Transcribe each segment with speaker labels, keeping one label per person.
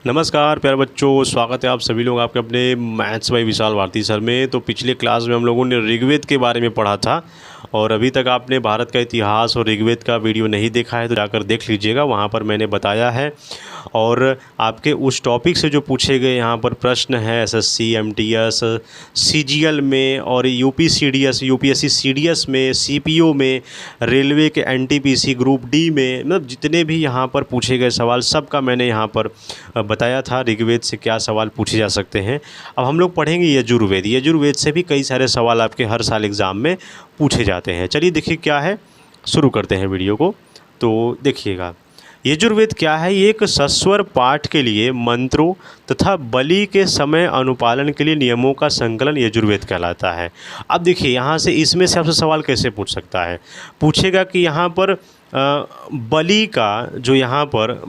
Speaker 1: नमस्कार प्यारे बच्चों, स्वागत है आप सभी लोग आपके अपने maths by Vishal Bharti sir में। तो पिछले क्लास में हम लोगों ने ऋग्वेद के बारे में पढ़ा था और अभी तक आपने भारत का इतिहास और ऋग्वेद का वीडियो नहीं देखा है तो जाकर देख लीजिएगा, वहाँ पर मैंने बताया है। और आपके उस टॉपिक से जो पूछे गए यहाँ पर प्रश्न है एसएससी, एमटीएस, सीजीएल में और यूपीसीडीएस, यूपीएससी सीडीएस में, सीपीओ में, रेलवे के एनटीपीसी ग्रुप डी में, मतलब जितने भी यहाँ पर पूछे गए सवाल सब का मैंने यहाँ पर बताया था ऋग्वेद से क्या सवाल पूछे जा सकते हैं। अब हम लोग पढ़ेंगे यजुर्वेद। यजुर्वेद से भी कई सारे सवाल आपके हर साल एग्ज़ाम में पूछे जाते हैं। चलिए देखिए क्या है, शुरू करते हैं वीडियो को। तो देखिएगा यजुर्वेद क्या है। ये एक सस्वर पाठ के लिए मंत्रों तथा बलि के समय अनुपालन के लिए नियमों का संकलन यजुर्वेद कहलाता है। अब देखिए यहाँ से इसमें से आपसे सवाल कैसे पूछ सकता है, पूछेगा कि यहाँ पर बलि का जो यहाँ पर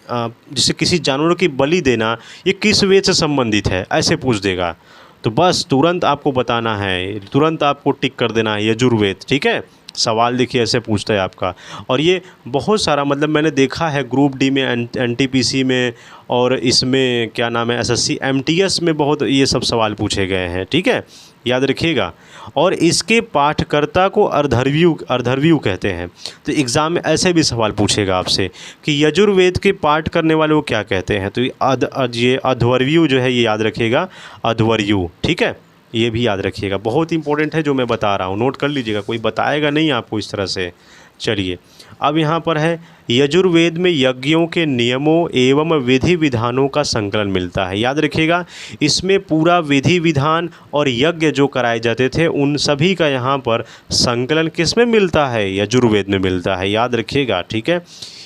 Speaker 1: जैसे किसी जानवर की बलि देना ये किस वेद से संबंधित है, ऐसे पूछ देगा। तो बस तुरंत आपको बताना है, तुरंत आपको टिक कर देना है यजुर्वेद। ठीक है, सवाल देखिए ऐसे पूछता है आपका। और ये बहुत सारा मतलब मैंने देखा है ग्रुप डी में, एनटीपीसी में और इसमें क्या नाम है एसएससी, एमटीएस में बहुत ये सब सवाल पूछे गए हैं। ठीक है, याद रखिएगा। और इसके पाठकर्ता को अर्धर्व्यू कहते हैं। तो एग्ज़ाम में ऐसे भी सवाल पूछेगा आपसे कि यजुर्वेद के पाठ करने वाले को क्या कहते हैं। तो ये अध्वर्यु जो है ये याद रखिएगा, अध्वर्यु। ठीक है, ये भी याद रखिएगा, बहुत इंपॉर्टेंट है जो मैं बता रहा हूँ, नोट कर लीजिएगा, कोई बताएगा नहीं आपको इस तरह से। चलिए अब यहाँ पर है यजुर्वेद में यज्ञों के नियमों एवं विधि विधानों का संकलन मिलता है। याद रखिएगा, इसमें पूरा विधि विधान और यज्ञ जो कराए जाते थे उन सभी का यहाँ पर संकलन किस में मिलता है, यजुर्वेद में मिलता है। याद रखिएगा, ठीक है।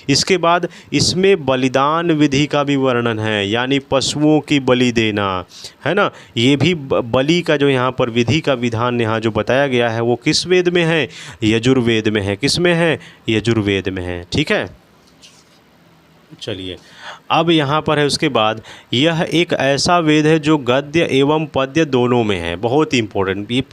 Speaker 1: इसके बाद इसमें बलिदान विधि का भी वर्णन है, यानी पशुओं की बलि देना है ना। ये भी बलि का जो यहाँ पर विधि का विधान यहाँ जो बताया गया है वो किस वेद में है, यजुर्वेद में है। किस में है, यजुर्वेद में है। ठीक है, चलिए अब यहाँ पर है उसके बाद यह एक ऐसा वेद है जो गद्य एवं पद्य दोनों में है। बहुत ही इंपॉर्टेंट, ये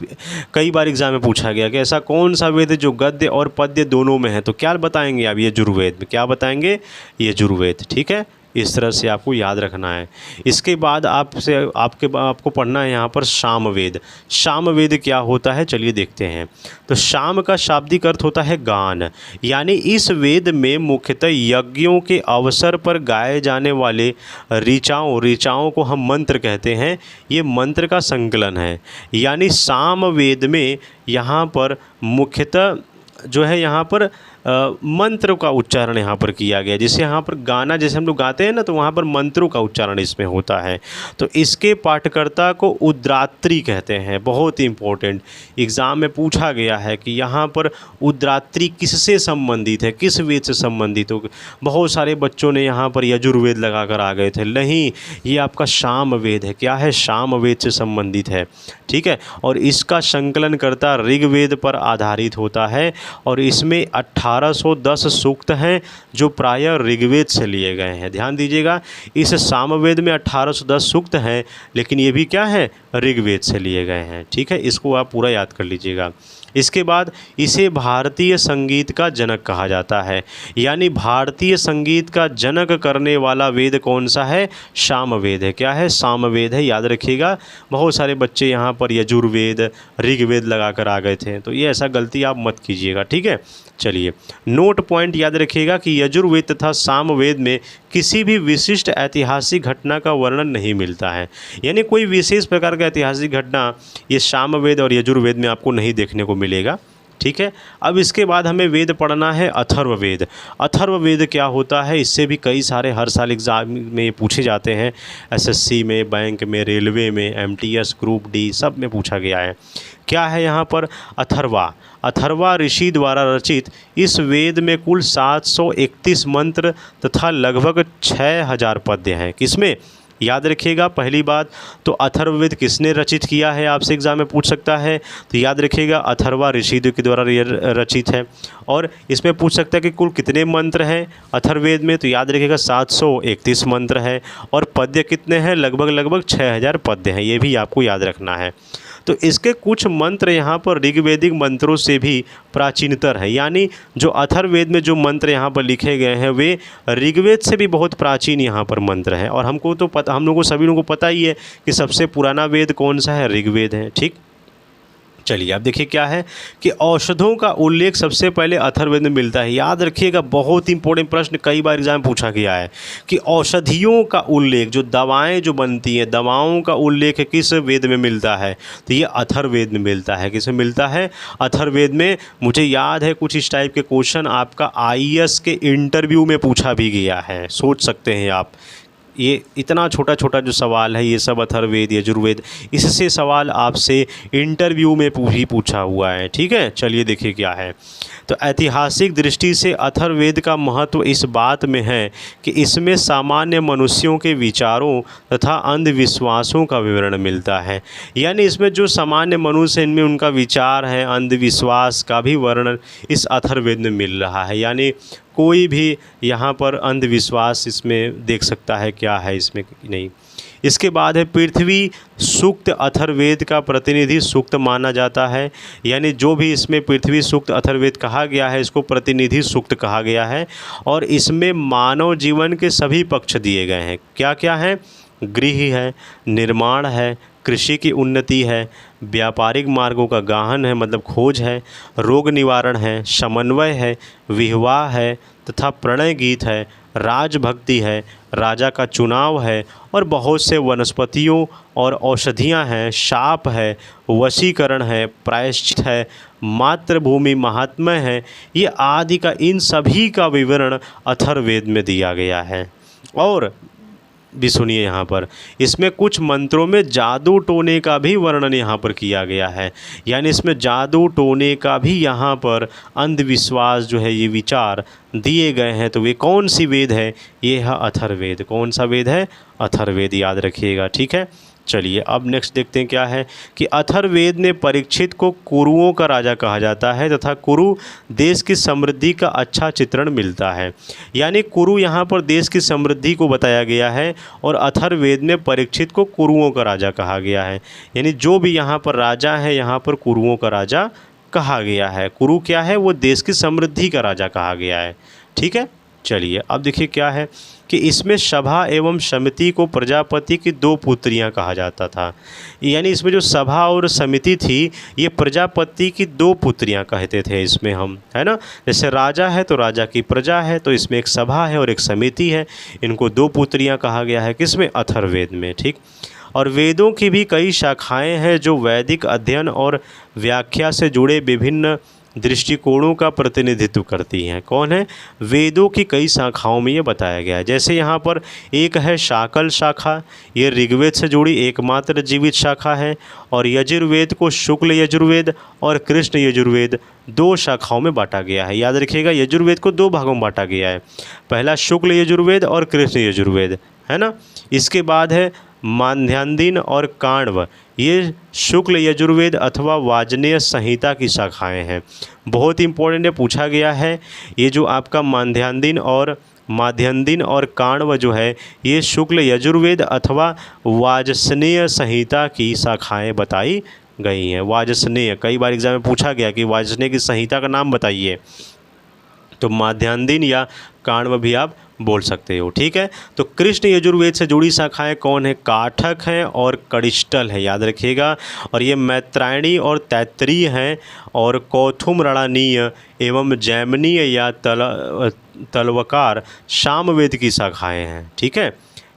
Speaker 1: कई बार एग्जाम में पूछा गया कि ऐसा कौन सा वेद है जो गद्य और पद्य दोनों में है। तो क्या बताएंगे आप, यजुर्वेद में क्या बताएंगे, यजुर्वेद। ठीक है, इस तरह से आपको याद रखना है। इसके बाद आपको पढ़ना है यहाँ पर सामवेद। सामवेद क्या होता है चलिए देखते हैं। तो साम का शाब्दिक अर्थ होता है गान, यानी इस वेद में मुख्यतः यज्ञों के अवसर पर गाए जाने वाले ऋचाओं को हम मंत्र कहते हैं, ये मंत्र का संकलन है। यानी सामवेद में यहाँ पर मुख्यतः जो है यहाँ पर मंत्र का उच्चारण यहाँ पर किया गया। जैसे यहाँ पर गाना जैसे हम लोग गाते हैं ना, तो वहाँ पर मंत्रों का उच्चारण इसमें होता है। तो इसके पाठकर्ता को उद्रात्री कहते हैं। बहुत ही इम्पोर्टेंट, एग्ज़ाम में पूछा गया है कि यहाँ पर उद्रात्री किससे संबंधित है, किस वेद से संबंधित हो। बहुत सारे बच्चों ने यहाँ पर यजुर्वेद लगा कर आ गए थे, नहीं ये आपका सामवेद है। क्या है, सामवेद से संबंधित है। ठीक है, और इसका संकलनकर्ता ऋग्वेद पर आधारित होता है और इसमें 1810 सूक्त हैं जो प्रायः ऋग्वेद से लिए गए हैं। ध्यान दीजिएगा, इस सामवेद में 1810 सूक्त हैं, लेकिन ये भी क्या है, ऋग्वेद से लिए गए हैं। ठीक है, इसको आप पूरा याद कर लीजिएगा। इसके बाद इसे भारतीय संगीत का जनक कहा जाता है, यानी भारतीय संगीत का जनक करने वाला वेद कौन सा है, सामवेद है। क्या है, सामवेद है, याद रखिएगा। बहुत सारे बच्चे यहाँ पर यजुर्वेद ऋग्वेद लगा कर आ गए थे, तो ये ऐसा गलती आप मत कीजिएगा। ठीक है, चलिए नोट पॉइंट याद रखिएगा कि यजुर्वेद तथा सामवेद में किसी भी विशिष्ट ऐतिहासिक घटना का वर्णन नहीं मिलता है, यानी कोई विशेष प्रकार का ऐतिहासिक घटना ये सामवेद और यजुर्वेद में आपको नहीं देखने को मिलेगा। ठीक है, अब इसके बाद हमें वेद पढ़ना है अथर्ववेद। अथर्ववेद क्या होता है, इससे भी कई सारे हर साल एग्जाम में पूछे जाते हैं, एसएससी में, बैंक में, रेलवे में, एमटीएस, ग्रुप डी सब में पूछा गया है। क्या है यहाँ पर, अथर्वा ऋषि द्वारा रचित इस वेद में कुल 731 मंत्र तथा लगभग 6000 पद्य हैं। किसमें, याद रखिएगा पहली बात तो अथर्ववेद किसने रचित किया है, आपसे एग्जाम में पूछ सकता है। तो याद रखिएगा अथर्वा ऋषि के द्वारा रचित है। और इसमें पूछ सकता है कि कुल कितने मंत्र हैं अथर्ववेद में, तो याद रखिएगा 731 मंत्र है और पद्य कितने हैं, लगभग 6000 पद्य हैं, ये भी आपको याद रखना है। तो इसके कुछ मंत्र यहाँ पर ऋग्वेदिक मंत्रों से भी प्राचीनतर है, यानी जो अथर्ववेद में जो मंत्र यहाँ पर लिखे गए हैं वे ऋग्वेद से भी बहुत प्राचीन यहाँ पर मंत्र हैं। और हमको तो पता, हम लोगों को सभी लोगों को पता ही है कि सबसे पुराना वेद कौन सा है, ऋग्वेद है। ठीक, चलिए अब देखिए क्या है कि औषधों का उल्लेख सबसे पहले अथर्ववेद में मिलता है। याद रखिएगा, बहुत इंपॉर्टेंट प्रश्न कई बार एग्जाम में पूछा गया है कि औषधियों का उल्लेख, जो दवाएं जो बनती हैं, दवाओं का उल्लेख किस वेद में मिलता है, तो ये अथर्ववेद में मिलता है। किस में मिलता है? अथर्ववेद में। मुझे याद है कुछ इस टाइप के क्वेश्चन आपका आईएएस के इंटरव्यू में पूछा भी गया है, सोच सकते हैं आप। ये इतना छोटा छोटा जो सवाल है, ये सब अथर्ववेद यजुर्वेद, इससे सवाल आपसे इंटरव्यू में पूछा हुआ है। ठीक है, चलिए देखिए क्या है। तो ऐतिहासिक दृष्टि से अथर्ववेद का महत्व इस बात में है कि इसमें सामान्य मनुष्यों के विचारों तथा अंधविश्वासों का विवरण मिलता है। यानी इसमें जो सामान्य मनुष्य, इनमें उनका विचार है, अंधविश्वास का भी वर्णन इस अथर्ववेद में मिल रहा है। यानी कोई भी यहाँ पर अंधविश्वास इसमें देख सकता है क्या है इसमें, नहीं। इसके बाद है पृथ्वी सूक्त अथर्ववेद का प्रतिनिधि सूक्त माना जाता है। यानी जो भी इसमें पृथ्वी सूक्त अथर्ववेद कहा गया है, इसको प्रतिनिधि सूक्त कहा गया है। और इसमें मानव जीवन के सभी पक्ष दिए गए हैं। क्या क्या है? गृह है, निर्माण है, कृषि की उन्नति है, व्यापारिक मार्गों का गाहन है मतलब खोज है, रोग निवारण है, समन्वय है, विवाह है तथा प्रणय गीत है, राजभक्ति है, राजा का चुनाव है और बहुत से वनस्पतियों और औषधियाँ हैं, शाप है, वशीकरण है, प्रायश्चित है, मातृभूमि महात्म्य है। ये आदि का, इन सभी का विवरण अथर्ववेद में दिया गया है। और भी सुनिए यहाँ पर, इसमें कुछ मंत्रों में जादू टोने का भी वर्णन यहाँ पर किया गया है। यानी इसमें जादू टोने का भी यहाँ पर अंधविश्वास जो है, ये विचार दिए गए हैं। तो वे कौन सी वेद है? ये है अथर्ववेद। कौन सा वेद है? अथर्ववेद, याद रखिएगा। ठीक है, चलिए अब नेक्स्ट देखते हैं क्या है कि अथर्ववेद में परीक्षित को कुरुओं का राजा कहा जाता है तथा कुरु देश की समृद्धि का अच्छा चित्रण मिलता है। यानी कुरु यहाँ पर देश की समृद्धि को बताया गया है और अथर्ववेद में परीक्षित को कुरुओं का राजा कहा गया है। यानी जो भी यहाँ पर राजा है, यहाँ पर कुरुओं का राजा कहा गया है। कुरु क्या है? वो देश की समृद्धि का राजा कहा गया है। ठीक है, चलिए अब देखिए क्या है कि इसमें सभा एवं समिति को प्रजापति की दो पुत्रियां कहा जाता था। यानी इसमें जो सभा और समिति थी, ये प्रजापति की दो पुत्रियां कहते थे इसमें हम, है ना। जैसे राजा है तो राजा की प्रजा है, तो इसमें एक सभा है और एक समिति है, इनको दो पुत्रियां कहा गया है। किसमें? अथर्ववेद में। ठीक, और वेदों की भी कई शाखाएं हैं जो वैदिक अध्ययन और व्याख्या से जुड़े विभिन्न दृष्टिकोणों का प्रतिनिधित्व करती हैं। कौन है? वेदों की कई शाखाओं में ये बताया गया है। जैसे यहाँ पर एक है शाकल शाखा, ये ऋग्वेद से जुड़ी एकमात्र जीवित शाखा है। और यजुर्वेद को शुक्ल यजुर्वेद और कृष्ण यजुर्वेद दो शाखाओं में बांटा गया है। याद रखिएगा, यजुर्वेद को दो भागों में बांटा गया है। पहला शुक्ल यजुर्वेद और कृष्ण यजुर्वेद, है ना। इसके बाद है माध्यान्दिन और काण्व, ये शुक्ल यजुर्वेद अथवा वाजनेय संहिता की शाखाएं हैं। बहुत इंपॉर्टेंट है, पूछा गया है। ये जो आपका माध्यान्दिन और काण्व जो है, ये शुक्ल यजुर्वेद अथवा वाजस्नेय संहिता की शाखाएं बताई गई हैं। वाजस्नेय, कई बार एग्जाम में पूछा गया कि वाजस्नेय की संहिता का नाम बताइए, तो माध्यान्दिन या काण्व भी आप बोल सकते हो। ठीक है, तो कृष्ण यजुर्वेद से जुड़ी शाखाएं कौन है? काठक हैं और कड़िष्टल है, याद रखिएगा। और ये मैत्रायणी और तैत्तरीय हैं। और कौथुम रणनीय एवं जैमिनीय या तलवकार सामवेद की शाखाएं हैं। ठीक है,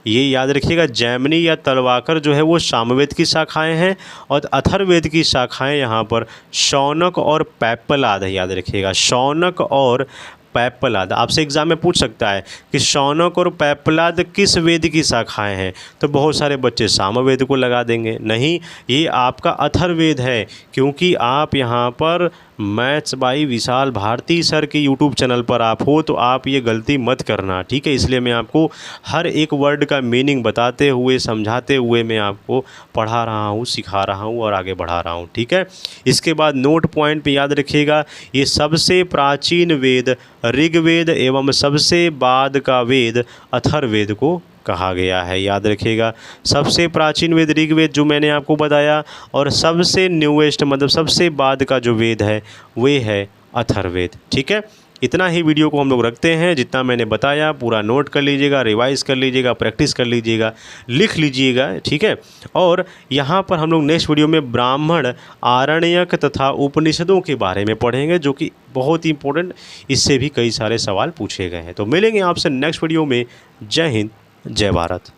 Speaker 1: ये याद रखिएगा, जैमिनी या तलवाकर जो है वो सामवेद की शाखाएं हैं। और अथर्ववेद की शाखाएं यहाँ पर शौनक और पैप्पलाद है, याद रखिएगा। शौनक और पैप्पलाद, आपसे एग्जाम में पूछ सकता है कि शौनक और पैप्पलाद किस वेद की शाखाएं हैं, तो बहुत सारे बच्चे सामवेद को लगा देंगे। नहीं, ये आपका अथर्ववेद है, क्योंकि आप यहाँ पर maths by Vishal Bharti sir के यूट्यूब चैनल पर आप हो, तो आप ये गलती मत करना। ठीक है, इसलिए मैं आपको हर एक वर्ड का मीनिंग बताते हुए, समझाते हुए मैं आपको पढ़ा रहा हूँ, सिखा रहा हूँ और आगे बढ़ा रहा हूँ। ठीक है, इसके बाद नोट पॉइंट पे याद रखिएगा, ये सबसे प्राचीन वेद ऋग्वेद एवं सबसे बाद का वेद अथर्ववेद को कहा गया है। याद रखिएगा, सबसे प्राचीन वेद ऋग्वेद जो मैंने आपको बताया, और सबसे न्यूएस्ट मतलब सबसे बाद का जो वेद है वे है अथर्ववेद। ठीक है, इतना ही वीडियो को हम लोग रखते हैं। जितना मैंने बताया पूरा नोट कर लीजिएगा, रिवाइज़ कर लीजिएगा, प्रैक्टिस कर लीजिएगा, लिख लीजिएगा। ठीक है, और यहाँ पर हम लोग नेक्स्ट वीडियो में ब्राह्मण, आरण्यक तथा उपनिषदों के बारे में पढ़ेंगे, जो कि बहुत ही इंपॉर्टेंट, इससे भी कई सारे सवाल पूछे गए हैं। तो मिलेंगे आपसे नेक्स्ट वीडियो में। जय हिंद, जय भारत।